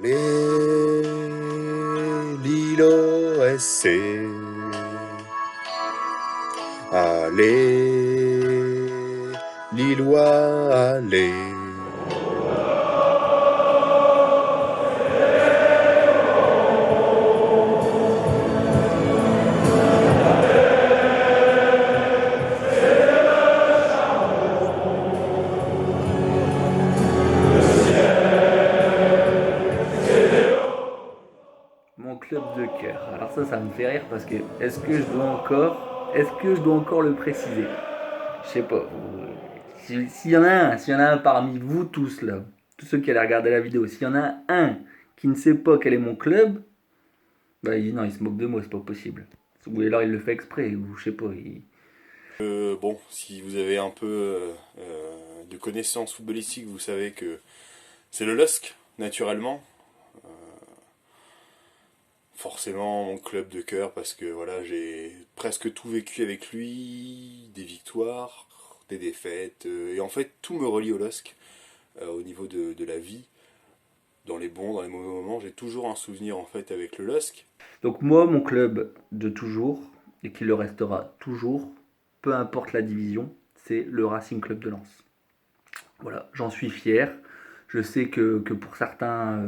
Allez, Lilo SC. Allez, Lillois, allez. Mon club de cœur. Alors ça me fait rire parce que est-ce que je dois encore le préciser? Je sais pas. S'il y en a un parmi vous tous là, tous ceux qui allaient regarder la vidéo, s'il y en a un qui ne sait pas quel est mon club, bah non, il se moque de moi, c'est pas possible. Ou alors il le fait exprès, ou je sais pas. Bon, si vous avez un peu de connaissances footballistiques, vous savez que c'est le LOSC, naturellement. Forcément, mon club de cœur, parce que voilà, j'ai presque tout vécu avec lui, des victoires, des défaites, et en fait, tout me relie au LOSC, au niveau de la vie. Dans les bons, dans les mauvais moments, j'ai toujours un souvenir en fait avec le LOSC. Donc moi, mon club de toujours, et qui le restera toujours, peu importe la division, c'est le Racing Club de Lens. Voilà, j'en suis fier. Je sais que pour certains,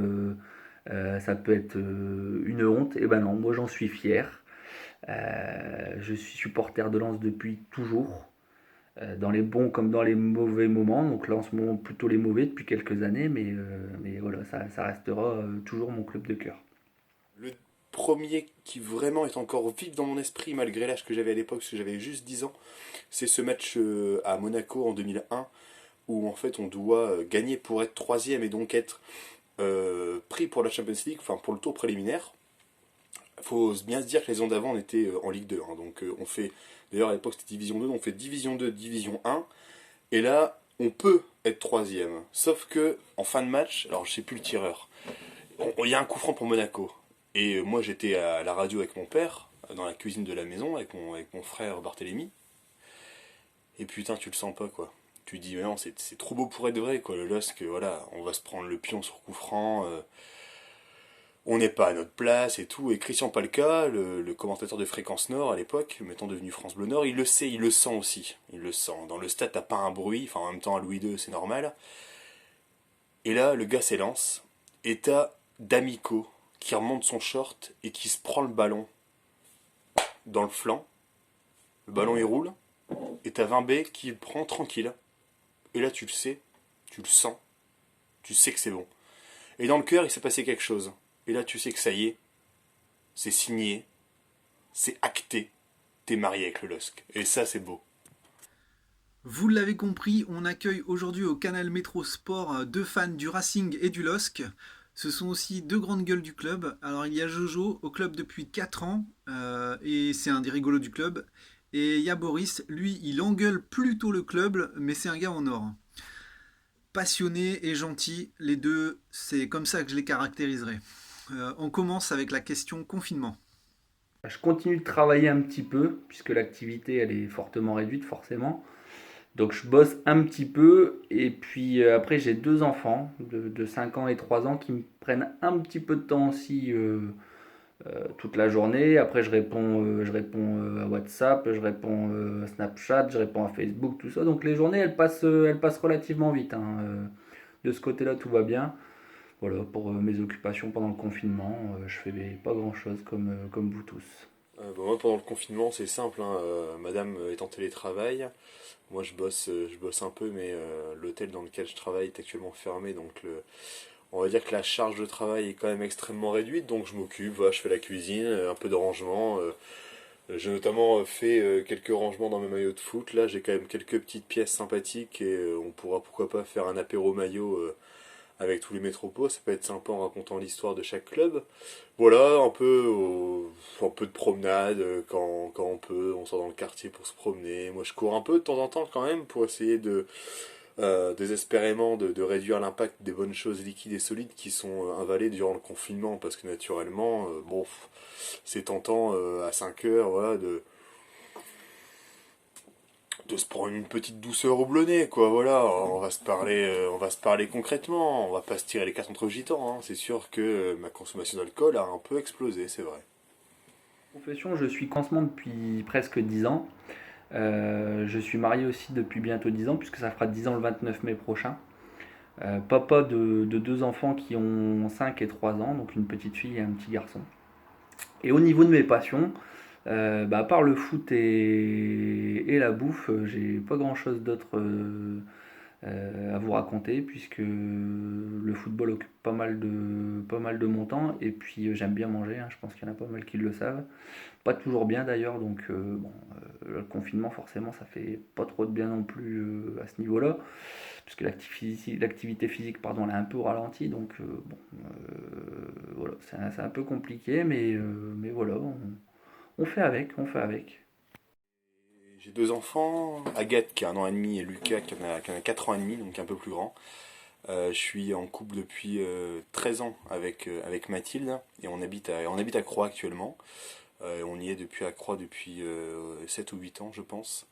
ça peut être une honte. Et ben non, moi j'en suis fier. Je suis supporter de Lens depuis toujours, dans les bons comme dans les mauvais moments. Donc là en ce moment plutôt les mauvais depuis quelques années, mais voilà, ça restera toujours mon club de cœur. Le premier qui vraiment est encore vif dans mon esprit, malgré l'âge que j'avais à l'époque, parce que j'avais juste 10 ans, c'est ce match à Monaco en 2001, où en fait on doit gagner pour être troisième et donc être pris pour la Champions League, enfin pour le tour préliminaire. Il faut bien se dire que les ans d'avant on était en Ligue 2, hein, donc on fait, d'ailleurs à l'époque c'était Division 2, donc on fait Division 2, Division 1, et là on peut être troisième. Sauf que en fin de match, alors je sais plus le tireur, il y a un coup franc pour Monaco. Et moi j'étais à la radio avec mon père, dans la cuisine de la maison, avec mon frère Barthélemy. Et putain, tu le sens pas quoi. Tu dis, mais non, c'est trop beau pour être vrai quoi. Le LOSC, voilà, on va se prendre le pion sur coup franc, on n'est pas à notre place et tout. Et Christian Palka, le commentateur de Fréquence Nord à l'époque, maintenant devenu France Bleu Nord, il le sait, il le sent aussi. Il le sent. Dans le stade, t'as pas un bruit, enfin en même temps à Louis II, c'est normal. Et là, le gars s'élance, et t'as D'Amico qui remonte son short et qui se prend le ballon dans le flanc. Le ballon il roule, et t'as Vimbé qui le prend tranquille. Et là, tu le sais, tu le sens, tu sais que c'est bon. Et dans le cœur, il s'est passé quelque chose. Et là, tu sais que ça y est, c'est signé, c'est acté, t'es marié avec le LOSC. Et ça, c'est beau. Vous l'avez compris, on accueille aujourd'hui au Canal Métro Sport deux fans du Racing et du LOSC. Ce sont aussi deux grandes gueules du club. Alors il y a Jojo au club depuis 4 ans et c'est un des rigolos du club. Et il y a Boris, lui il engueule plutôt le club mais c'est un gars en or. Passionné et gentil, les deux, c'est comme ça que je les caractériserai. On commence avec la question confinement. Je continue de travailler un petit peu, puisque l'activité elle est fortement réduite forcément. Donc je bosse un petit peu et puis après j'ai deux enfants de 5 ans et 3 ans qui me prennent un petit peu de temps aussi toute la journée. Après je réponds à WhatsApp, je réponds à Snapchat, je réponds à Facebook, tout ça. Donc les journées elles passent relativement vite, hein. De ce côté-là tout va bien. Voilà pour mes occupations pendant le confinement. Je fais pas grand-chose comme vous tous. Moi, pendant le confinement, c'est simple, hein, madame est en télétravail. Moi, je bosse un peu, mais l'hôtel dans lequel je travaille est actuellement fermé, donc on va dire que la charge de travail est quand même extrêmement réduite, donc je m'occupe, voilà, je fais la cuisine, un peu de rangement. J'ai notamment fait quelques rangements dans mes maillots de foot. Là, j'ai quand même quelques petites pièces sympathiques et on pourra pourquoi pas faire un apéro maillot avec tous les métropos. Ça peut être sympa en racontant l'histoire de chaque club. Voilà, un peu de promenade quand on peut. On sort dans le quartier pour se promener. Moi, je cours un peu de temps en temps quand même pour essayer désespérément de réduire l'impact des bonnes choses liquides et solides qui sont avalées durant le confinement parce que naturellement bon c'est tentant à 5 heures voilà, de se prendre une petite douceur au blonnet, quoi, voilà, on va se parler concrètement, on va pas se tirer les cartes entre gitans, hein. C'est sûr que ma consommation d'alcool a un peu explosé, c'est vrai. Profession, je suis cancement depuis presque 10 ans. Je suis marié aussi depuis bientôt 10 ans, puisque ça fera 10 ans le 29 mai prochain. Papa de deux enfants qui ont 5 et 3 ans, donc une petite fille et un petit garçon. Et au niveau de mes passions, à part le foot et la bouffe, j'ai pas grand chose d'autre à vous raconter, puisque le football occupe pas mal de mon temps, et puis j'aime bien manger, hein, je pense qu'il y en a pas mal qui le savent. Pas toujours bien d'ailleurs, donc le confinement forcément ça fait pas trop de bien non plus à ce niveau-là, puisque l'activité physique pardon, elle est un peu ralentie, donc voilà, c'est un peu compliqué, mais voilà, on fait avec, on fait avec. J'ai deux enfants, Agathe qui a 1 an et demi et Lucas qui en a 4 ans et demi, donc un peu plus grand. Je suis en couple depuis 13 ans avec Mathilde et on habite à Croix actuellement. On y est depuis à Croix depuis 7 ou 8 ans, je pense.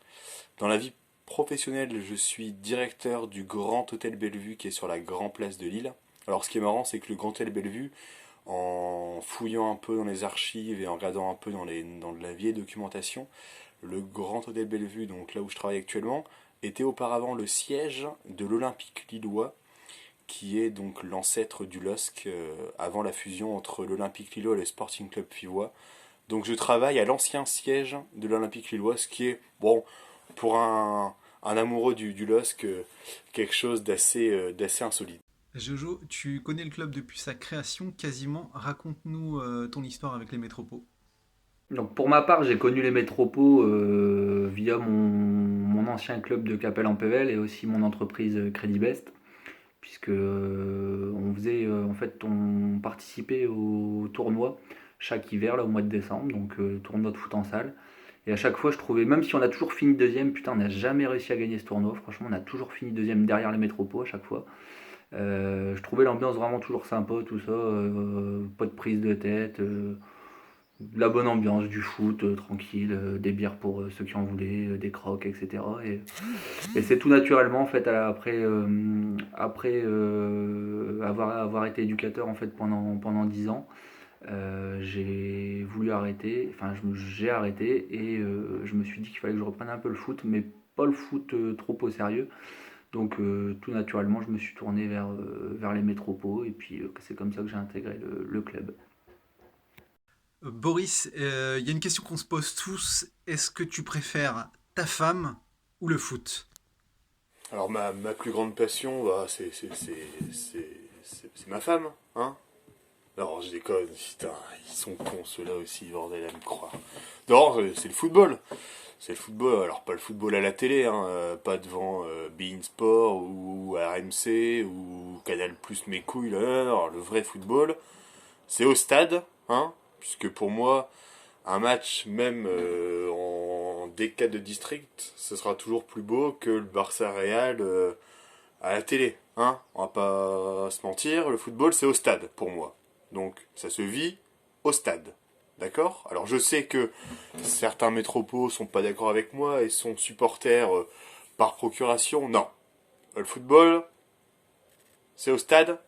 Dans la vie professionnelle, je suis directeur du Grand Hôtel Bellevue qui est sur la Grand Place de Lille. Alors, ce qui est marrant, c'est que le Grand Hôtel Bellevue, en fouillant un peu dans les archives et en regardant un peu dans la vieille documentation, le Grand Hôtel Bellevue, donc là où je travaille actuellement, était auparavant le siège de l'Olympique Lillois, qui est donc l'ancêtre du LOSC avant la fusion entre l'Olympique Lillois et le Sporting Club Fivois. Donc je travaille à l'ancien siège de l'Olympique Lillois, ce qui est, bon, pour un amoureux du LOSC, quelque chose d'assez insolite. Jojo, tu connais le club depuis sa création quasiment. Raconte-nous ton histoire avec les Métropos. Donc pour ma part, j'ai connu les métropos via mon ancien club de Capelle en PVL et aussi mon entreprise Credibest, puisque en fait, on participait au tournoi chaque hiver là au mois de décembre, donc tournoi de foot en salle. Et à chaque fois, je trouvais, même si on a toujours fini deuxième, putain, on n'a jamais réussi à gagner ce tournoi. Franchement, on a toujours fini deuxième derrière les métropos à chaque fois. Je trouvais l'ambiance vraiment toujours sympa, tout ça, pas de prise de tête, de la bonne ambiance, du foot tranquille, des bières pour ceux qui en voulaient, des crocs, etc. Et c'est tout naturellement en fait après avoir été éducateur en fait pendant 10 ans. J'ai voulu arrêter, enfin j'ai arrêté et je me suis dit qu'il fallait que je reprenne un peu le foot, mais pas le foot trop au sérieux. Donc tout naturellement, je me suis tourné vers les métropos et puis c'est comme ça que j'ai intégré le club. Boris, il y a une question qu'on se pose tous. Est-ce que tu préfères ta femme ou le foot? Alors ma plus grande passion, bah, c'est ma femme, hein. Non, je déconne, putain, ils sont cons ceux-là aussi, bordel, à me croire. Non, c'est le football. C'est le football, alors pas le football à la télé, hein, pas devant beIN Sport ou RMC ou Canal Plus mes couilles, là, non, le vrai football, c'est au stade, hein, puisque pour moi, un match, même en D4 de district, ce sera toujours plus beau que le Barça Real à la télé, hein, on va pas se mentir, le football c'est au stade pour moi. Donc ça se vit au stade. D'accord. Alors je sais que certains métropos sont pas d'accord avec moi et sont supporters par procuration. Non. Le football, c'est au stade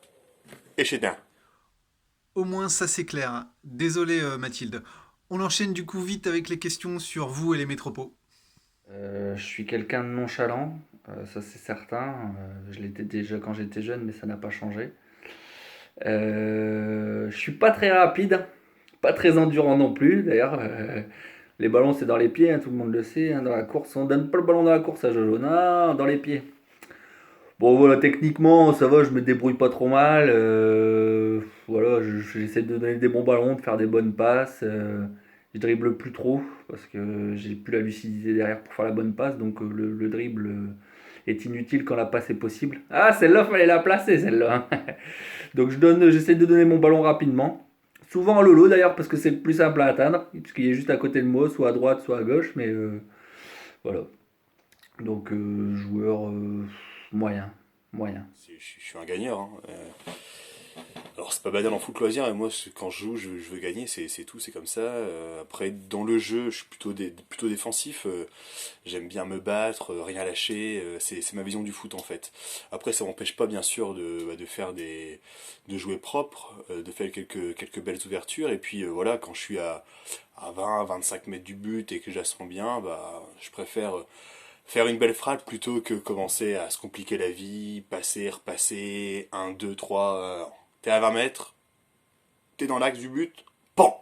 et chez d'un. Au moins ça c'est clair. Désolé Mathilde. On enchaîne du coup vite avec les questions sur vous et les Métropos. Je suis quelqu'un de nonchalant, ça c'est certain. Je l'étais déjà quand j'étais jeune, mais ça n'a pas changé. Je suis pas très rapide, pas très endurant non plus. D'ailleurs, les ballons c'est dans les pieds, hein, tout le monde le sait. Hein, dans la course, on donne pas le ballon dans la course à Jojo, non, dans les pieds. Bon voilà, techniquement ça va, je me débrouille pas trop mal. Voilà, j'essaie de donner des bons ballons, de faire des bonnes passes. Je dribble plus trop parce que j'ai plus la lucidité derrière pour faire la bonne passe, donc le dribble est inutile quand la passe est possible. Ah, celle-là, fallait la placer, celle-là. Hein. Donc j'essaie de donner mon ballon rapidement. Souvent en lolo d'ailleurs parce que c'est le plus simple à atteindre, puisqu'il est juste à côté de moi, soit à droite, soit à gauche, mais voilà. Donc joueur moyen, moyen. Je suis un gagneur, hein. Alors Alors c'est pas banal en foot loisir, et moi quand je joue, je veux gagner, c'est tout, c'est comme ça. Après dans le jeu, je suis plutôt défensif. J'aime bien me battre, rien lâcher. C'est ma vision du foot en fait. Après ça m'empêche pas bien sûr de faire de jouer propre, de faire quelques belles ouvertures. Et puis voilà, quand je suis à 20-25 mètres du but et que je la sens bien, bah je préfère faire une belle frappe plutôt que commencer à se compliquer la vie, passer, repasser, un 2 3 t'es à 20 mètres, t'es dans l'axe du but, PAN!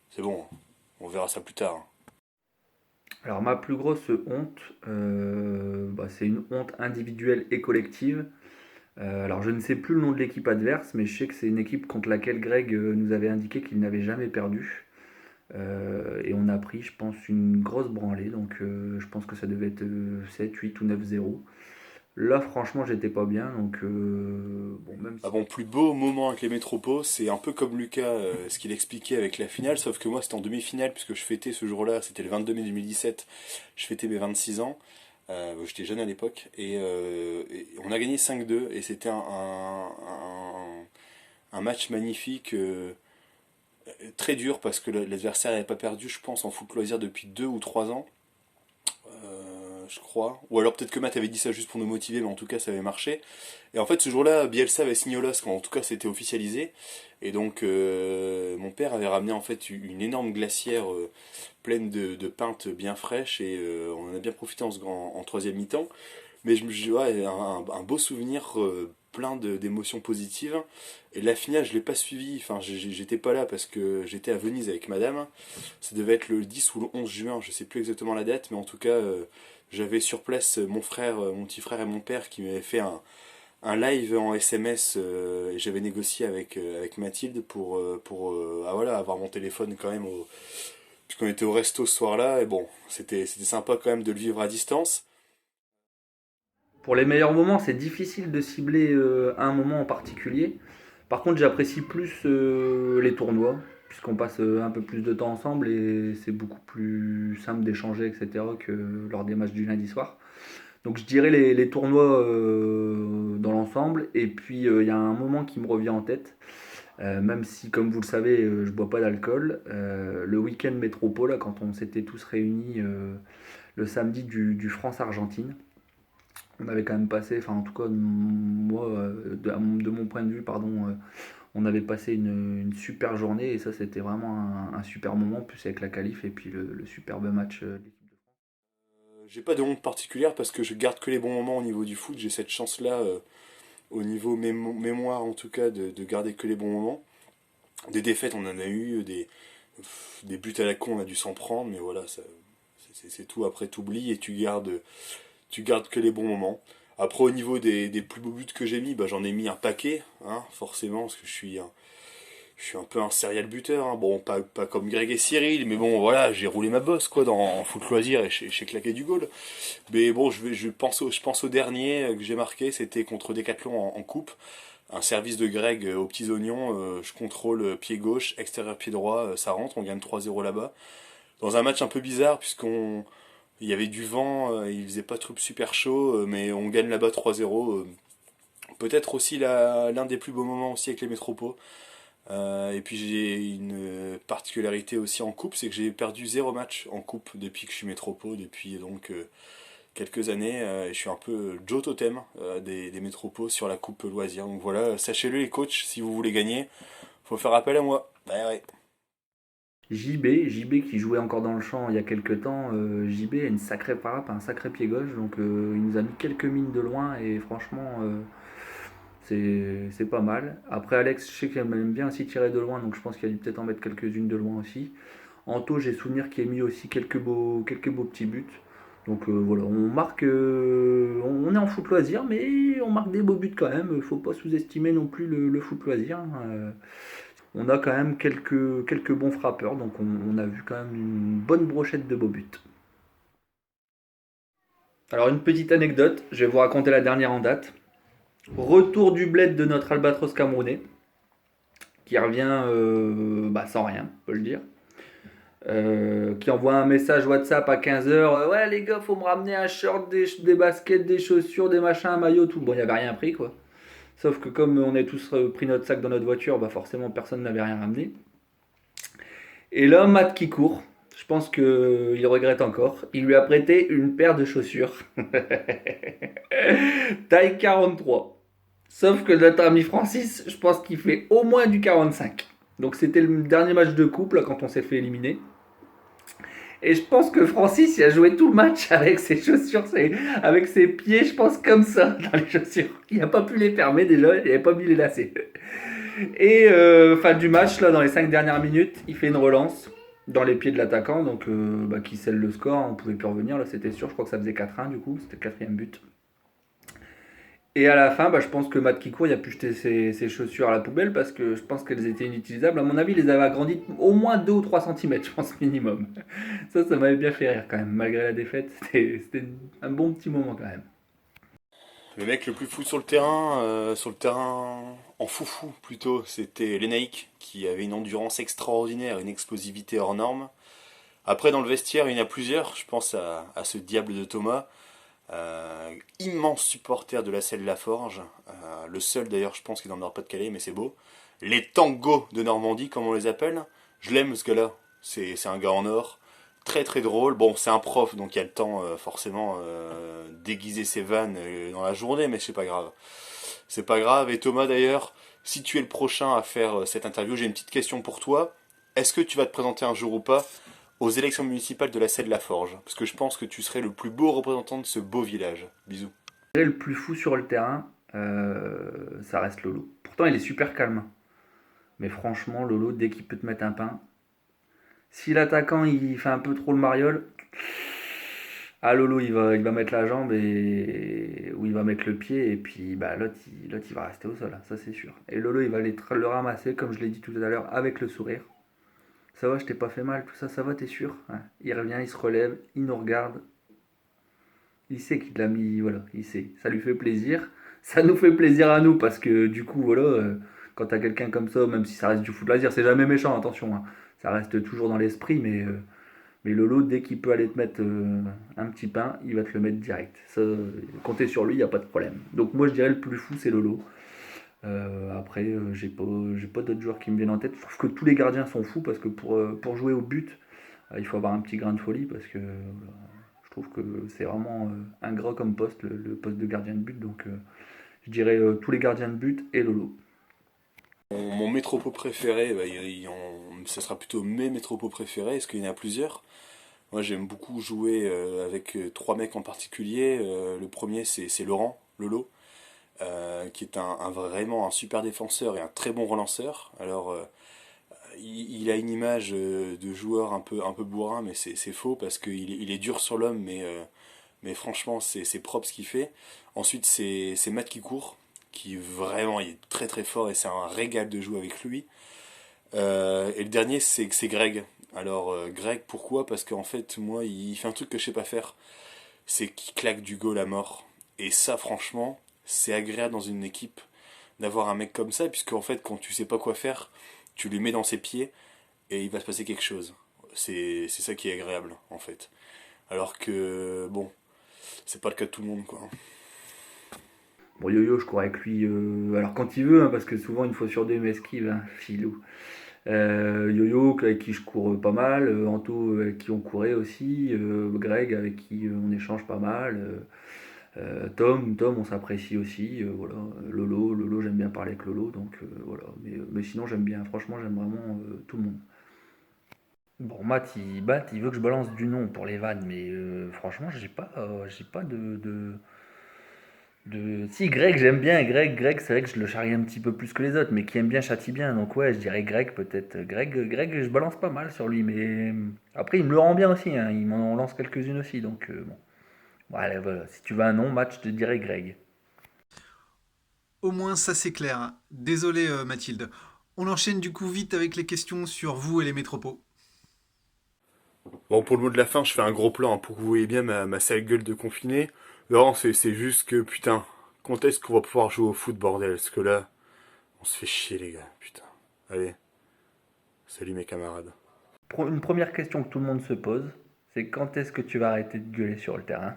C'est bon, on verra ça plus tard. Alors ma plus grosse honte, c'est une honte individuelle et collective. Alors je ne sais plus le nom de l'équipe adverse, mais je sais que c'est une équipe contre laquelle Greg nous avait indiqué qu'il n'avait jamais perdu. Et on a pris, je pense, une grosse branlée. Donc je pense que ça devait être 7, 8 ou 9-0. Là, franchement, j'étais pas bien. Donc bon, même si... Ah, mon plus beau moment avec les Métropos, c'est un peu comme Lucas, ce qu'il expliquait avec la finale, sauf que moi c'était en demi-finale, puisque je fêtais ce jour-là, c'était le 22 mai 2017, je fêtais mes 26 ans, j'étais jeune à l'époque, et on a gagné 5-2, et c'était un match magnifique, très dur, parce que l'adversaire n'avait pas perdu, je pense, en foot loisir depuis 2 ou 3 ans, je crois. Ou alors peut-être que Matt avait dit ça juste pour nous motiver, mais en tout cas ça avait marché. Et en fait ce jour-là, Bielsa avait signé au LOSC, en tout cas c'était officialisé. Et donc mon père avait ramené en fait une énorme glacière pleine de pintes bien fraîches et on en a bien profité en troisième mi-temps. Mais ouais, un beau souvenir plein d'émotions positives. Et la finale, je l'ai pas suivi, enfin j'étais pas là parce que j'étais à Venise avec madame. Ça devait être le 10 ou le 11 juin, je sais plus exactement la date, mais en tout cas j'avais sur place mon frère, mon petit frère et mon père qui m'avaient fait un live en SMS et j'avais négocié avec Mathilde pour voilà, avoir mon téléphone quand même puisqu'on était au resto ce soir-là et bon, c'était sympa quand même de le vivre à distance. Pour les meilleurs moments, c'est difficile de cibler un moment en particulier. Par contre, j'apprécie plus les tournois, puisqu'on passe un peu plus de temps ensemble et c'est beaucoup plus simple d'échanger, etc., que lors des matchs du lundi soir. Donc je dirais les tournois dans l'ensemble. Et puis il y a un moment qui me revient en tête, même si, comme vous le savez, je bois pas d'alcool. Le week-end métropole, là, quand on s'était tous réunis le samedi du France-Argentine. On avait quand même passé, enfin en tout cas moi, de mon point de vue, pardon, on avait passé une super journée et ça c'était vraiment un super moment, plus avec la qualif et puis le superbe match de l'équipe de France. J'ai pas de honte particulière parce que je garde que les bons moments au niveau du foot, j'ai cette chance-là au niveau mémoire en tout cas de garder que les bons moments. Des défaites on en a eu, des buts à la con on a dû s'en prendre, mais voilà, c'est tout, après t'oublies et tu gardes que les bons moments. Après, au niveau des plus beaux buts que j'ai mis, bah, j'en ai mis un paquet, hein, forcément, parce que je suis un peu un serial buteur. Hein. Bon, pas comme Greg et Cyril, mais bon, voilà, j'ai roulé ma bosse quoi, en foot loisir et j'ai claqué du goal. Mais bon, je pense au dernier que j'ai marqué, c'était contre Decathlon en coupe. Un service de Greg aux petits oignons, je contrôle pied gauche, extérieur pied droit, ça rentre, on gagne 3-0 là-bas. Dans un match un peu bizarre, il y avait du vent, il faisait pas trop super chaud, mais on gagne là-bas 3-0. Peut-être aussi l'un des plus beaux moments aussi avec les Métropos. Et puis j'ai une particularité aussi en coupe, c'est que j'ai perdu 0 match en coupe depuis que je suis Métropo, depuis donc quelques années. Et je suis un peu Joe Totem des Métropos sur la coupe loisir. Donc voilà, sachez-le les coachs, si vous voulez gagner, faut faire appel à moi. Bah ouais. JB qui jouait encore dans le champ il y a quelques temps, JB a une sacrée frappe, un sacré pied gauche, donc il nous a mis quelques mines de loin et franchement c'est pas mal. Après Alex, je sais qu'il aime bien aussi tirer de loin, donc je pense qu'il a dû peut-être en mettre quelques-unes de loin aussi. Anto, j'ai souvenir qu'il a mis aussi quelques beaux petits buts. Donc voilà, on marque, on est en foot loisir, mais on marque des beaux buts quand même. Faut pas sous-estimer non plus le foot loisir. On a quand même quelques bons frappeurs, donc on a vu quand même une bonne brochette de beaux buts. Alors une petite anecdote, je vais vous raconter la dernière en date. Retour du bled de notre albatros camerounais, qui revient sans rien, on peut le dire. Qui envoie un message WhatsApp à 15h. Ouais les gars, faut me ramener un short, des baskets, des chaussures, des machins, un maillot, tout. Bon, il n'y avait rien pris quoi. Sauf que comme on a tous pris notre sac dans notre voiture, bah forcément personne n'avait rien ramené. Et là, Matt qui court, je pense qu'il regrette encore. Il lui a prêté une paire de chaussures. Taille 43. Sauf que notre ami Francis, je pense qu'il fait au moins du 45. Donc c'était le dernier match de couple là, quand on s'est fait éliminer. Et je pense que Francis il a joué tout le match avec ses chaussures, avec ses pieds, je pense comme ça, dans les chaussures. Il n'a pas pu les fermer déjà, il n'avait pas mis les lacets. Et fin du match, là, dans les 5 dernières minutes, il fait une relance dans les pieds de l'attaquant, donc qui scelle le score, on pouvait plus revenir, là c'était sûr, je crois que ça faisait 4-1 du coup, c'était le quatrième but. Et à la fin, je pense que Matt Kikour, il a pu jeter ses chaussures à la poubelle parce que je pense qu'elles étaient inutilisables. À mon avis, il les avait agrandies au moins 2 ou 3 cm, je pense, minimum. Ça m'avait bien fait rire quand même, malgré la défaite. C'était un bon petit moment quand même. Le mec le plus fou sur le terrain en foufou plutôt, c'était Lenaïk, qui avait une endurance extraordinaire, une explosivité hors norme. Après, dans le vestiaire, il y en a plusieurs. Je pense à ce diable de Thomas, immense supporter de la Selle Laforge, le seul d'ailleurs, je pense, qui est dans le Nord-Pas-de-Calais, mais c'est beau. Les tangos de Normandie, comme on les appelle. Je l'aime ce gars-là. C'est un gars en or. Très très drôle. Bon, c'est un prof, donc il y a le temps forcément d'aiguiser ses vannes dans la journée, mais c'est pas grave. C'est pas grave. Et Thomas d'ailleurs, si tu es le prochain à faire cette interview, j'ai une petite question pour toi. Est-ce que tu vas te présenter un jour ou pas aux élections municipales de la Selle-la-Forge? Parce que je pense que tu serais le plus beau représentant de ce beau village. Bisous. Le plus fou sur le terrain, ça reste Lolo. Pourtant, il est super calme. Mais franchement, Lolo, dès qu'il peut te mettre un pain, si l'attaquant il fait un peu trop le mariole, ah Lolo il va mettre la jambe ou il va mettre le pied et puis l'autre il va rester au sol, hein, ça c'est sûr. Et Lolo il va aller le ramasser comme je l'ai dit tout à l'heure avec le sourire. Ça va, je t'ai pas fait mal, tout ça, ça va, t'es sûr? Ouais. Il revient, il se relève, il nous regarde. Il sait qu'il l'a mis, voilà, il sait. Ça lui fait plaisir. Ça nous fait plaisir à nous parce que du coup, voilà, quand t'as quelqu'un comme ça, même si ça reste du foot loisir, c'est jamais méchant, attention, hein. Ça reste toujours dans l'esprit, mais Lolo, dès qu'il peut aller te mettre un petit pain, il va te le mettre direct. Ça, compter sur lui, il n'y a pas de problème. Donc moi, je dirais le plus fou, c'est Lolo. Après, j'ai pas d'autres joueurs qui me viennent en tête. Je trouve que tous les gardiens sont fous parce que pour jouer au but, il faut avoir un petit grain de folie parce que je trouve que c'est vraiment ingrat comme poste, le poste de gardien de but. Donc je dirais tous les gardiens de but et Lolo. Mon métropo préféré, ce sera plutôt mes métropos préférés. Est-ce qu'il y en a plusieurs? Moi, j'aime beaucoup jouer avec trois mecs en particulier. Le premier, c'est Laurent, Lolo, qui est vraiment un super défenseur et un très bon relanceur. Alors, il a une image de joueur un peu bourrin, mais c'est faux parce qu'il est dur sur l'homme, mais franchement, c'est propre ce qu'il fait. Ensuite, c'est Matt qui court, qui vraiment il est très très fort et c'est un régal de jouer avec lui. Et le dernier, c'est Greg. Alors, Greg, pourquoi? Parce qu'en fait, moi, il fait un truc que je sais pas faire. C'est qu'il claque du goal à mort. Et ça, franchement, c'est agréable dans une équipe d'avoir un mec comme ça, puisque en fait, quand tu sais pas quoi faire, tu lui mets dans ses pieds et il va se passer quelque chose. C'est ça qui est agréable, en fait. Alors que, bon, c'est pas le cas de tout le monde, quoi. Bon, Yo-Yo, je cours avec lui, alors quand il veut, hein, parce que souvent une fois sur deux, il m'esquive, hein, filou. Yo-Yo, avec qui je cours pas mal, Anto, avec qui on courait aussi, Greg, avec qui on échange pas mal, Tom, on s'apprécie aussi, voilà. Lolo, j'aime bien parler avec Lolo, donc voilà. Mais sinon, j'aime bien, franchement, j'aime vraiment tout le monde. Bon, Matt, il veut que je balance du nom pour les vannes, mais franchement, j'ai pas de. Si, Greg, j'aime bien. Greg, c'est vrai que je le charrie un petit peu plus que les autres, mais qui aime bien châtie bien. Donc ouais, je dirais Greg peut-être. Greg, je balance pas mal sur lui, mais après, il me le rend bien aussi, hein. Il m'en lance quelques-unes aussi, donc bon. Voilà. Si tu veux un nom, Matt, je te dirais Greg. Au moins ça c'est clair. Désolé Mathilde. On enchaîne du coup vite avec les questions sur vous et les métropos. Bon, pour le mot de la fin, je fais un gros plan hein, pour que vous voyez bien ma sale gueule de confiné. Laurent, c'est juste que, putain, quand est-ce qu'on va pouvoir jouer au foot, bordel? Parce que là, on se fait chier, les gars, putain. Allez, salut mes camarades. Une première question que tout le monde se pose, c'est quand est-ce que tu vas arrêter de gueuler sur le terrain?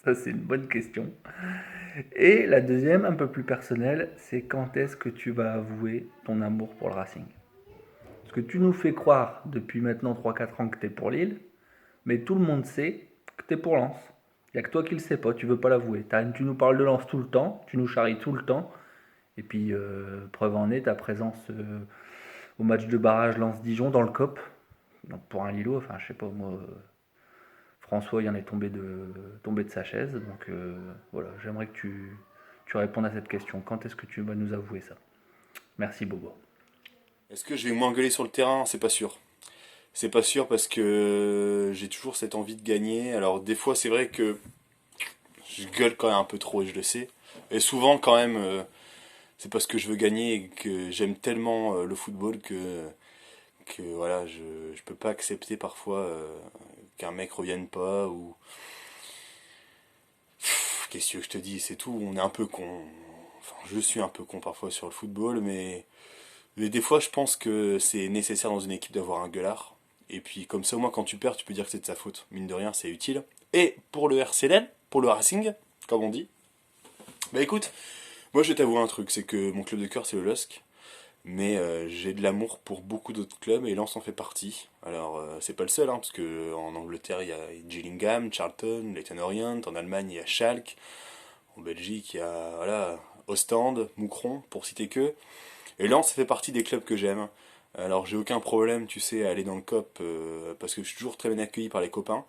Ça, c'est une bonne question. Et la deuxième, un peu plus personnelle, c'est quand est-ce que tu vas avouer ton amour pour le Racing? Parce que tu nous fais croire depuis maintenant 3-4 ans que tu es pour Lille, mais tout le monde sait que tu es pour Lens. Il n'y a que toi qui le sais pas, tu veux pas l'avouer. Tu nous parles de Lens tout le temps, tu nous charries tout le temps, et puis preuve en est ta présence au match de barrage Lens-Dijon dans le COP. Donc pour un Lillois, enfin je sais pas moi, François il en est tombé de sa chaise. Donc voilà, j'aimerais que tu répondes à cette question. Quand est-ce que tu vas nous avouer ça? Merci Bobo. Est-ce que je vais m'engueuler sur le terrain? C'est pas sûr. C'est pas sûr parce que j'ai toujours cette envie de gagner. Alors des fois c'est vrai que je gueule quand même un peu trop et je le sais. Et souvent quand même c'est parce que je veux gagner et que j'aime tellement le football que voilà, je peux pas accepter parfois qu'un mec revienne pas ou qu'est-ce que je te dis, c'est tout, on est un peu con. Enfin, je suis un peu con parfois sur le football, mais des fois je pense que c'est nécessaire dans une équipe d'avoir un gueulard. Et puis comme ça au moins quand tu perds, tu peux dire que c'est de sa faute. Mine de rien, c'est utile. Et pour le RCL, pour le Racing, comme on dit, bah écoute, moi je vais t'avouer un truc, c'est que mon club de cœur c'est le LOSC. Mais j'ai de l'amour pour beaucoup d'autres clubs et Lens en fait partie. Alors c'est pas le seul, hein, parce que en Angleterre il y a Gillingham, Charlton, Leyton Orient, en Allemagne il y a Schalke, en Belgique il y a voilà, Ostende, Moucron, pour citer que. Et Lens fait partie des clubs que j'aime. Alors j'ai aucun problème, tu sais, à aller dans le COP parce que je suis toujours très bien accueilli par les copains.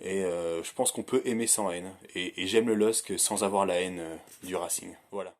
Et je pense qu'on peut aimer sans haine. Et j'aime le LOSC sans avoir la haine du Racing. Voilà.